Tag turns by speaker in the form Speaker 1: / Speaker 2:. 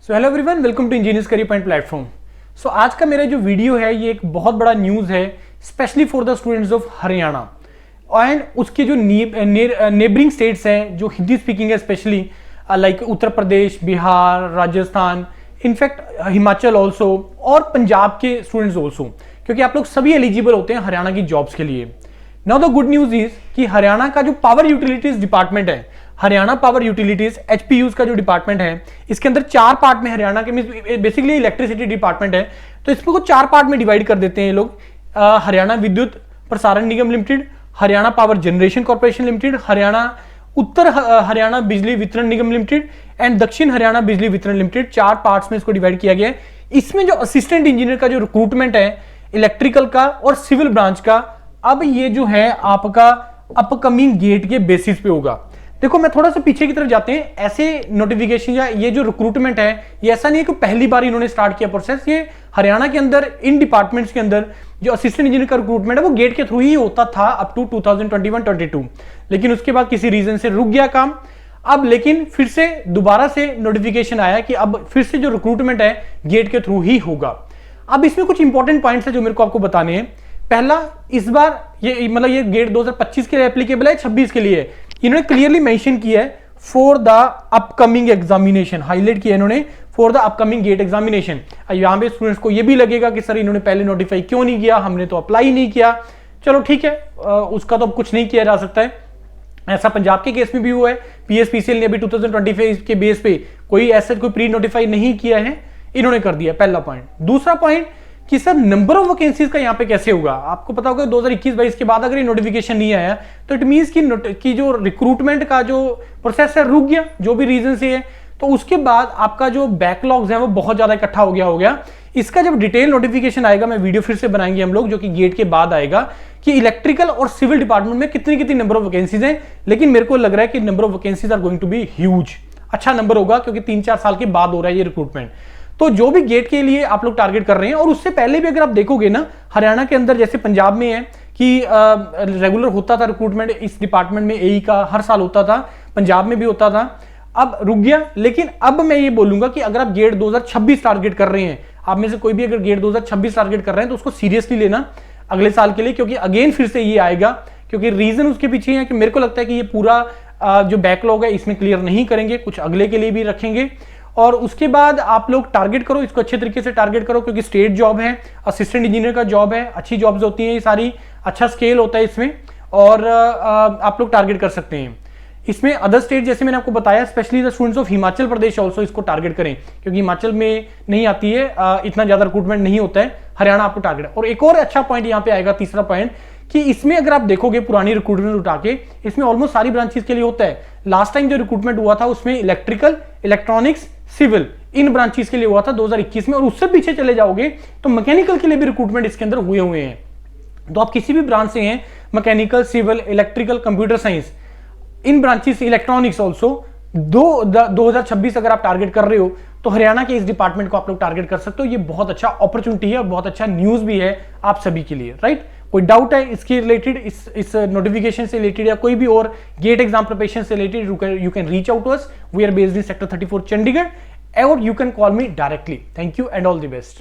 Speaker 1: So hello everyone, welcome to engineers career point platform. So आज का मेरा जो वीडियो है ये एक बहुत बड़ा न्यूज़ है, specially for the students of Haryana and उसके जो नेबरिंग स्टेट्स हैं जो हिंदी स्पीकिंग है, specially like Uttar Pradesh, Bihar, Rajasthan, in fact Himachal also और पंजाब के स्टूडेंट्स ऑल्सो, क्योंकि आप लोग सभी एलिजिबल होते हैं हरियाणा की जॉब्स के लिए। Now the good news is कि हरियाणा का जो पावर यूटिलिटीज डिपार्टमेंट है, हरियाणा पावर यूटिलिटीज एचपीयूज का जो डिपार्टमेंट है, इसके अंदर 4 पार्ट में हरियाणा के बेसिकली इलेक्ट्रिसिटी डिपार्टमेंट है, तो इसको 4 पार्ट में डिवाइड कर देते हैं ये लोग। Haryana Vidyut Prasaran Nigam limited, Haryana power generation corporation limited, Haryana Uttar Haryana Bijli Vitran Nigam limited and दक्षिण हरियाणा बिजली वितरण लिमिटेड। 4 पार्ट्स में इसको डिवाइड किया गया है। इसमें जो असिस्टेंट इंजीनियर का जो रिक्रूटमेंट है इलेक्ट्रिकल का और सिविल ब्रांच का, अब ये जो है आपका अपकमिंग गेट के बेसिस पे होगा। देखो, मैं थोड़ा सा पीछे की तरफ जाते हैं। ऐसे नोटिफिकेशन या ये जो रिक्रूटमेंट है, ये ऐसा नहीं है कि पहली बार इन्होंने स्टार्ट किया प्रोसेस। ये हरियाणा के अंदर इन डिपार्टमेंट्स के अंदर जो असिस्टेंट इंजीनियर का रिक्रूटमेंट है वो गेट के थ्रू ही होता था अप टू 2021-22, लेकिन उसके बाद किसी रीजन से रुक गया काम। अब लेकिन फिर से दोबारा से नोटिफिकेशन आया कि अब फिर से जो रिक्रूटमेंट है गेट के थ्रू ही होगा। अब इसमें कुछ इंपॉर्टेंट पॉइंट्स है जो मेरे को आपको बताने हैं। पहला, इस बार ये मतलब ये गेट 2025 के लिए एप्लीकेबल है, 26 के लिए। इन्होंने क्लियरली मेंशन किया है for the upcoming examination, highlight किया इन्होंने for the upcoming GATE examination. यहां पे स्टूडेंट्स को ये भी लगेगा कि सर इन्होंने पहले नोटिफाई क्यों नहीं किया, हमने तो अप्लाई नहीं किया। चलो ठीक है, उसका तो अब कुछ नहीं किया जा सकता है। ऐसा पंजाब के केस में भी हुआ है। पीएसपीसीएल ने अभी 2025 के बेस पे कोई ऐसा कोई प्री नोटिफाई नहीं किया है, इन्होंने कर दिया। पहला पॉइंट। दूसरा पॉइंट कि सर नंबर ऑफ वैकेंसीज का यहां पे कैसे होगा। आपको पता होगा 2021-22 के बाद अगर ये नोटिफिकेशन नहीं आया तो इट मींस कि जो रिक्रूटमेंट का जो प्रोसेस है रुक गया, जो भी रीजन से है। तो उसके बाद आपका जो बैकलॉग्स है वो बहुत ज्यादा इकट्ठा हो गया। इसका जब डिटेल नोटिफिकेशन आएगा, मैं वीडियो फिर से बनाएंगे हम लोग, जो कि गेट के बाद आएगा, कि इलेक्ट्रिकल और सिविल डिपार्टमेंट में कितनी कितनी नंबर ऑफ वैकेंसीज हैं। लेकिन मेरे को लग रहा है कि number of vacancies are going to be huge. अच्छा नंबर होगा, क्योंकि 3-4 साल के बाद हो रहा है ये रिक्रूटमेंट। तो जो भी गेट के लिए आप लोग टारगेट कर रहे हैं, और उससे पहले भी अगर आप देखोगे ना, हरियाणा के अंदर जैसे पंजाब में है कि रेगुलर होता था रिक्रूटमेंट इस डिपार्टमेंट में, एई का हर साल होता था, पंजाब में भी होता था, अब रुक गया। लेकिन अब मैं ये बोलूंगा कि अगर आप गेट 2026 टारगेट कर रहे हैं, आप में से कोई भी अगर गेट 2026 टारगेट कर रहे हैं तो उसको सीरियसली लेना अगले साल के लिए, क्योंकि अगेन फिर से ये आएगा। क्योंकि रीजन उसके पीछे है कि मेरे को लगता है कि ये पूरा जो बैकलॉग है इसमें क्लियर नहीं करेंगे, कुछ अगले के लिए भी रखेंगे। और उसके बाद आप लोग टारगेट करो, इसको अच्छे तरीके से टारगेट करो, क्योंकि स्टेट जॉब है, असिस्टेंट इंजीनियर का जॉब है, अच्छी जॉब्स होती हैं ये सारी, अच्छा स्केल होता है इसमें, और आप लोग टारगेट कर सकते हैं इसमें। अदर स्टेट जैसे मैंने आपको बताया, specially the students of Himachal Pradesh also इसको टारगेट करें, क्योंकि हिमाचल में नहीं आती है, इतना ज्यादा रिक्रूटमेंट नहीं होता है। हरियाणा आपको टारगेट। और एक और अच्छा पॉइंट यहाँ पे आएगा, तीसरा पॉइंट, कि इसमें अगर आप देखोगे पुरानी रिक्रूटमेंट उठा के, इसमें ऑलमोस्ट सारी ब्रांचेस के लिए होता है। लास्ट टाइम जो रिक्रूटमेंट हुआ था उसमें इलेक्ट्रिकल, इलेक्ट्रॉनिक्स, सिविल, इन ब्रांचेस के लिए हुआ था 2021 में। और उससे पीछे चले जाओगे तो मैकेनिकल के लिए भी रिक्रूटमेंट इसके अंदर हुए हैं। तो आप किसी भी ब्रांच से हैं, mechanical, civil, electrical, computer science, इन ब्रांचेस, इलेक्ट्रॉनिक्स ऑल्सो, 2026 अगर आप टारगेट कर रहे हो तो हरियाणा के इस डिपार्टमेंट को आप लोग टारगेट कर सकते हो। ये बहुत अच्छा अपॉर्चुनिटी है और बहुत अच्छा न्यूज भी है आप सभी के लिए, राइट। कोई डाउट है इसके रिलेटेड, इस नोटिफिकेशन से रिलेटेड या कोई भी और गेट एग्जाम प्रिपरेशन से related, you can reach out to us. We are based in sector 34 Chandigarh, और you can call me directly. Thank you and all the best.